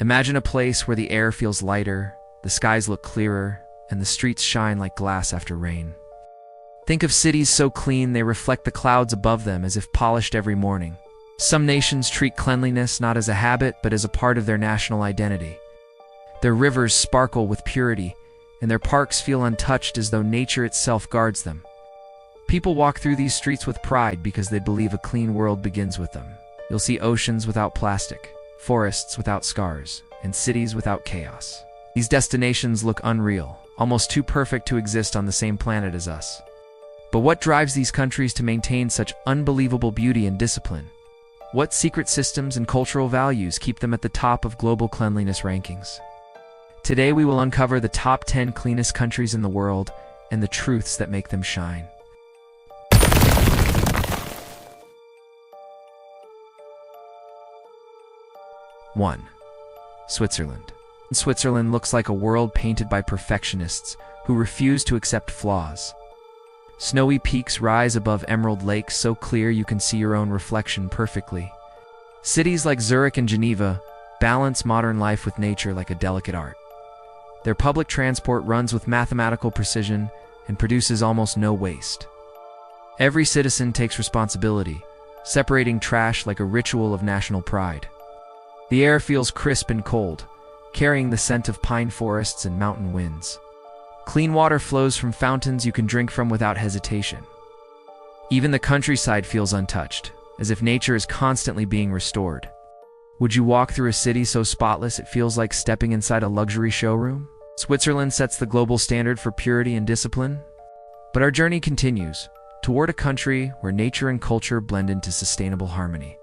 Imagine a place where the air feels lighter, the skies look clearer, and the streets shine like glass after rain. Think of cities so clean they reflect the clouds above them as if polished every morning. Some nations treat cleanliness not as a habit but as a part of their national identity. Their rivers sparkle with purity, and their parks feel untouched as though nature itself guards them. People walk through these streets with pride because they believe a clean world begins with them. You'll see oceans without plastic, forests without scars, and cities without chaos. These destinations look unreal, almost too perfect to exist on the same planet as us. But what drives these countries to maintain such unbelievable beauty and discipline? What secret systems and cultural values keep them at the top of global cleanliness rankings? Today we will uncover the top 10 cleanest countries in the world and the truths that make them shine. One, Switzerland. Switzerland looks like a world painted by perfectionists who refuse to accept flaws. Snowy peaks rise above emerald lakes so clear you can see your own reflection perfectly. Cities like Zurich and Geneva balance modern life with nature like a delicate art. Their public transport runs with mathematical precision and produces almost no waste. Every citizen takes responsibility, separating trash like a ritual of national pride. The air feels crisp and cold, carrying the scent of pine forests and mountain winds. Clean water flows from fountains you can drink from without hesitation. Even the countryside feels untouched, as if nature is constantly being restored. Would you walk through a city so spotless it feels like stepping inside a luxury showroom? Switzerland sets the global standard for purity and discipline. But our journey continues, toward a country where nature and culture blend into sustainable harmony.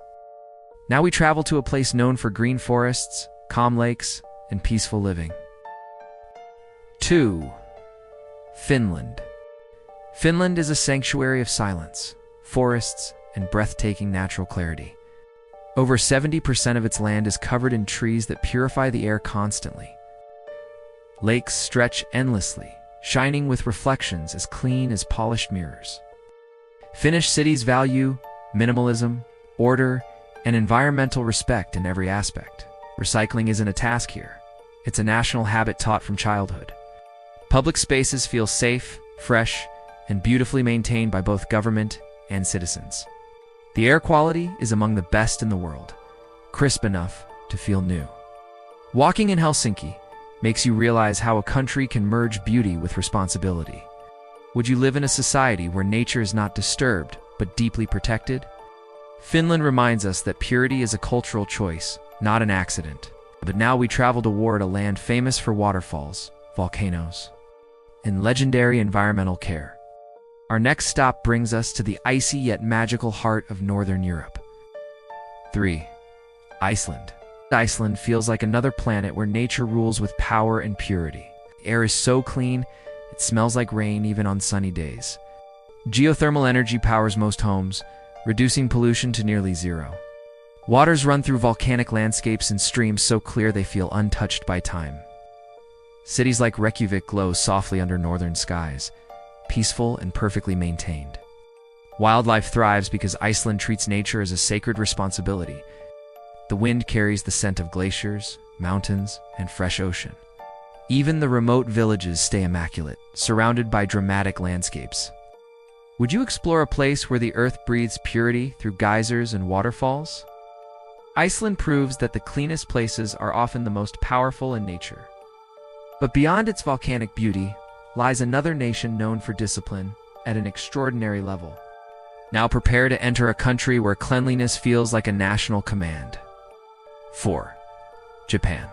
Now we travel to a place known for green forests, calm lakes, and peaceful living. 2. Finland. Finland is a sanctuary of silence, forests, and breathtaking natural clarity. Over 70% of its land is covered in trees that purify the air constantly. Lakes stretch endlessly, shining with reflections as clean as polished mirrors. Finnish cities value minimalism, order, and environmental respect in every aspect. Recycling isn't a task here. It's a national habit taught from childhood. Public spaces feel safe, fresh, and beautifully maintained by both government and citizens. The air quality is among the best in the world, crisp enough to feel new. Walking in Helsinki makes you realize how a country can merge beauty with responsibility. Would you live in a society where nature is not disturbed, but deeply protected? Finland reminds us that purity is a cultural choice, not an accident. But now we travel toward a land famous for waterfalls, volcanoes, and legendary environmental care. Our next stop brings us to the icy yet magical heart of Northern Europe. 3. Iceland. Iceland feels like another planet where nature rules with power and purity. The air is so clean, it smells like rain even on sunny days. Geothermal energy powers most homes, reducing pollution to nearly zero. Waters run through volcanic landscapes and streams so clear they feel untouched by time. Cities like Reykjavik glow softly under northern skies, peaceful and perfectly maintained. Wildlife thrives because Iceland treats nature as a sacred responsibility. The wind carries the scent of glaciers, mountains, and fresh ocean. Even the remote villages stay immaculate, surrounded by dramatic landscapes. Would you explore a place where the earth breathes purity through geysers and waterfalls? Iceland proves that the cleanest places are often the most powerful in nature. But beyond its volcanic beauty lies another nation known for discipline at an extraordinary level. Now prepare to enter a country where cleanliness feels like a national command. 4. Japan.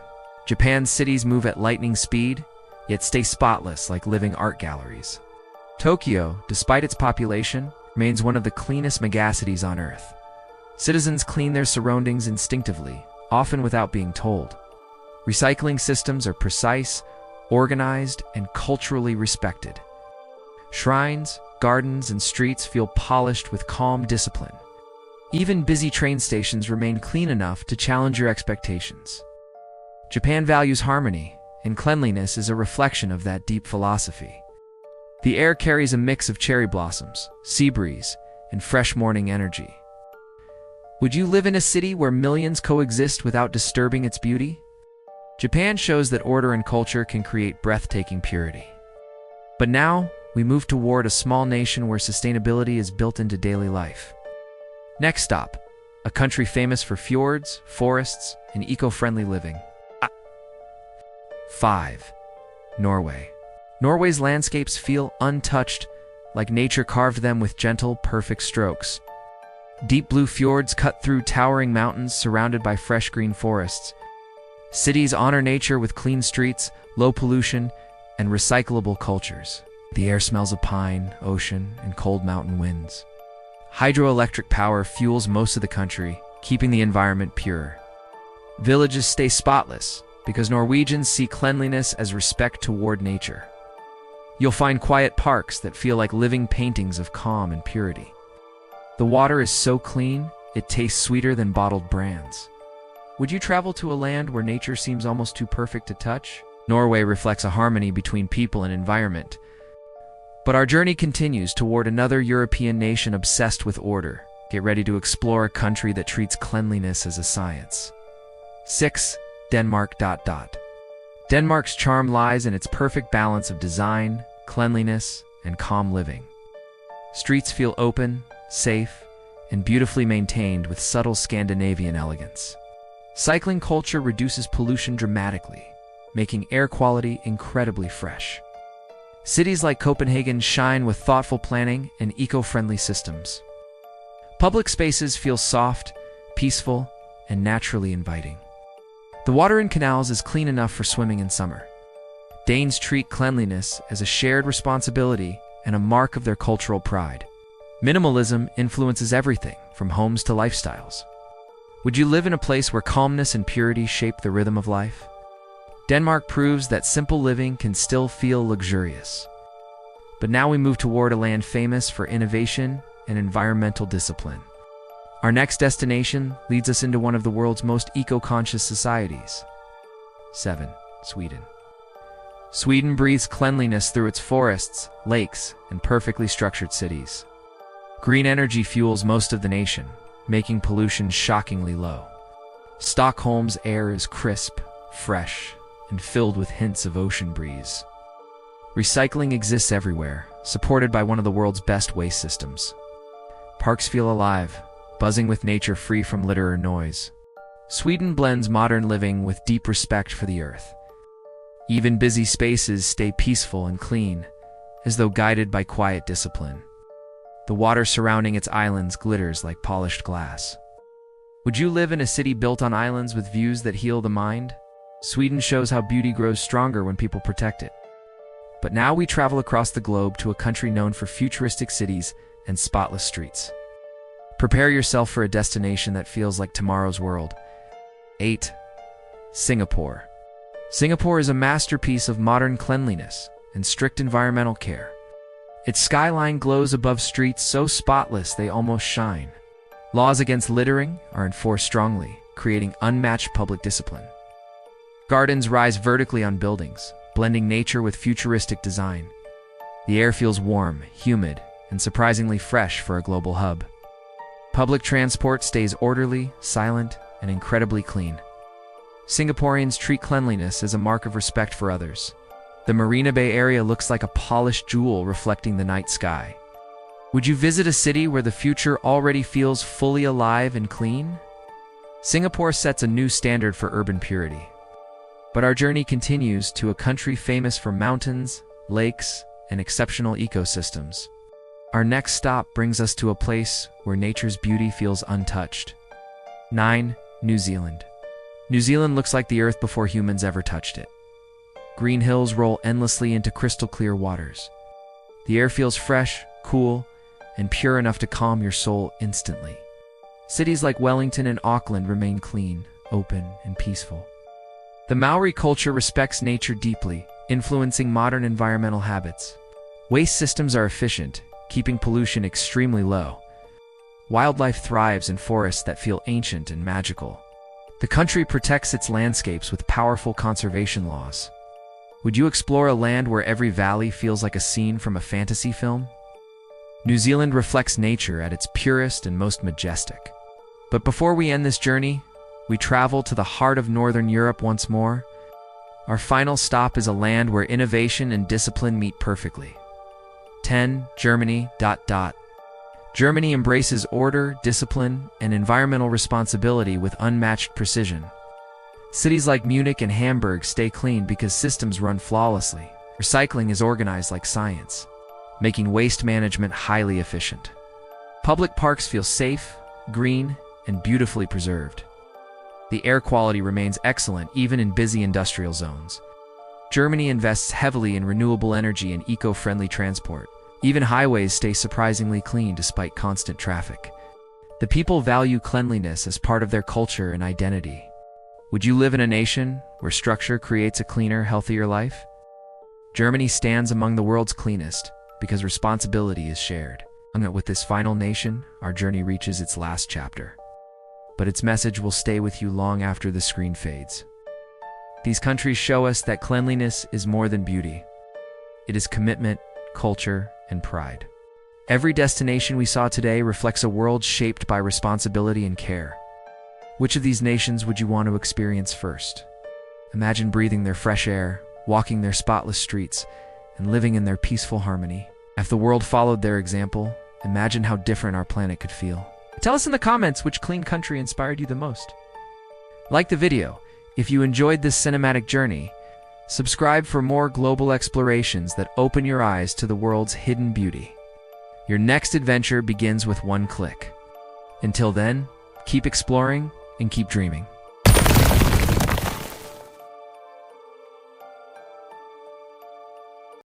Japan's cities move at lightning speed, yet stay spotless like living art galleries. Tokyo, despite its population, remains one of the cleanest megacities on Earth. Citizens clean their surroundings instinctively, often without being told. Recycling systems are precise, organized, and culturally respected. Shrines, gardens, and streets feel polished with calm discipline. Even busy train stations remain clean enough to challenge your expectations. Japan values harmony, and cleanliness is a reflection of that deep philosophy. The air carries a mix of cherry blossoms, sea breeze, and fresh morning energy. Would you live in a city where millions coexist without disturbing its beauty? Japan shows that order and culture can create breathtaking purity. But now, we move toward a small nation where sustainability is built into daily life. Next stop, a country famous for fjords, forests, and eco-friendly living. 5. Norway. Norway's landscapes feel untouched, like nature carved them with gentle, perfect strokes. Deep blue fjords cut through towering mountains surrounded by fresh green forests. Cities honor nature with clean streets, low pollution, and recyclable cultures. The air smells of pine, ocean, and cold mountain winds. Hydroelectric power fuels most of the country, keeping the environment pure. Villages stay spotless because Norwegians see cleanliness as respect toward nature. You'll find quiet parks that feel like living paintings of calm and purity. The water is so clean, it tastes sweeter than bottled brands. Would you travel to a land where nature seems almost too perfect to touch? Norway reflects a harmony between people and environment. But our journey continues toward another European nation obsessed with order. Get ready to explore a country that treats cleanliness as a science. 6. Denmark. Denmark's charm lies in its perfect balance of design, cleanliness, and calm living. Streets feel open, safe, and beautifully maintained with subtle Scandinavian elegance. Cycling culture reduces pollution dramatically, making air quality incredibly fresh. Cities like Copenhagen shine with thoughtful planning and eco-friendly systems. Public spaces feel soft, peaceful, and naturally inviting. The water in canals is clean enough for swimming in summer. Danes treat cleanliness as a shared responsibility and a mark of their cultural pride. Minimalism influences everything from homes to lifestyles. Would you live in a place where calmness and purity shape the rhythm of life? Denmark proves that simple living can still feel luxurious. But now we move toward a land famous for innovation and environmental discipline. Our next destination leads us into one of the world's most eco-conscious societies. 7. Sweden. Sweden breathes cleanliness through its forests, lakes, and perfectly structured cities. Green energy fuels most of the nation, making pollution shockingly low. Stockholm's air is crisp, fresh, and filled with hints of ocean breeze. Recycling exists everywhere, supported by one of the world's best waste systems. Parks feel alive, buzzing with nature free from litter or noise. Sweden blends modern living with deep respect for the earth. Even busy spaces stay peaceful and clean, as though guided by quiet discipline. The water surrounding its islands glitters like polished glass. Would you live in a city built on islands with views that heal the mind? Sweden shows how beauty grows stronger when people protect it. But now we travel across the globe to a country known for futuristic cities and spotless streets. Prepare yourself for a destination that feels like tomorrow's world. 8. Singapore. Singapore is a masterpiece of modern cleanliness and strict environmental care. Its skyline glows above streets so spotless they almost shine. Laws against littering are enforced strongly, creating unmatched public discipline. Gardens rise vertically on buildings, blending nature with futuristic design. The air feels warm, humid, and surprisingly fresh for a global hub. Public transport stays orderly, silent, and incredibly clean. Singaporeans treat cleanliness as a mark of respect for others. The Marina Bay area looks like a polished jewel reflecting the night sky. Would you visit a city where the future already feels fully alive and clean? Singapore sets a new standard for urban purity. But our journey continues to a country famous for mountains, lakes, and exceptional ecosystems. Our next stop brings us to a place where nature's beauty feels untouched. 9. New Zealand. New Zealand looks like the earth before humans ever touched it. Green hills roll endlessly into crystal-clear waters. The air feels fresh, cool, and pure enough to calm your soul instantly. Cities like Wellington and Auckland remain clean, open, and peaceful. The Maori culture respects nature deeply, influencing modern environmental habits. Waste systems are efficient, keeping pollution extremely low. Wildlife thrives in forests that feel ancient and magical. The country protects its landscapes with powerful conservation laws. Would you explore a land where every valley feels like a scene from a fantasy film? New Zealand reflects nature at its purest and most majestic. But before we end this journey, we travel to the heart of Northern Europe once more, Our final stop is a land where innovation and discipline meet perfectly. 10. Germany. Germany embraces order, discipline, and environmental responsibility with unmatched precision. Cities like Munich and Hamburg stay clean because systems run flawlessly. Recycling is organized like science, making waste management highly efficient. Public parks feel safe, green, and beautifully preserved. The air quality remains excellent even in busy industrial zones. Germany invests heavily in renewable energy and eco-friendly transport. Even highways stay surprisingly clean despite constant traffic. The people value cleanliness as part of their culture and identity. Would you live in a nation where structure creates a cleaner, healthier life? Germany stands among the world's cleanest because responsibility is shared. With this final nation, our journey reaches its last chapter. But its message will stay with you long after the screen fades. These countries show us that cleanliness is more than beauty. It is commitment, culture, and pride. Every destination we saw today reflects a world shaped by responsibility and care. Which of these nations would you want to experience first? Imagine breathing their fresh air, walking their spotless streets, and living in their peaceful harmony. If the world followed their example, imagine how different our planet could feel. Tell us in the comments which clean country inspired you the most. Like the video if you enjoyed this cinematic journey. Subscribe for more global explorations that open your eyes to the world's hidden beauty. Your next adventure begins with one click. Until then, keep exploring and keep dreaming.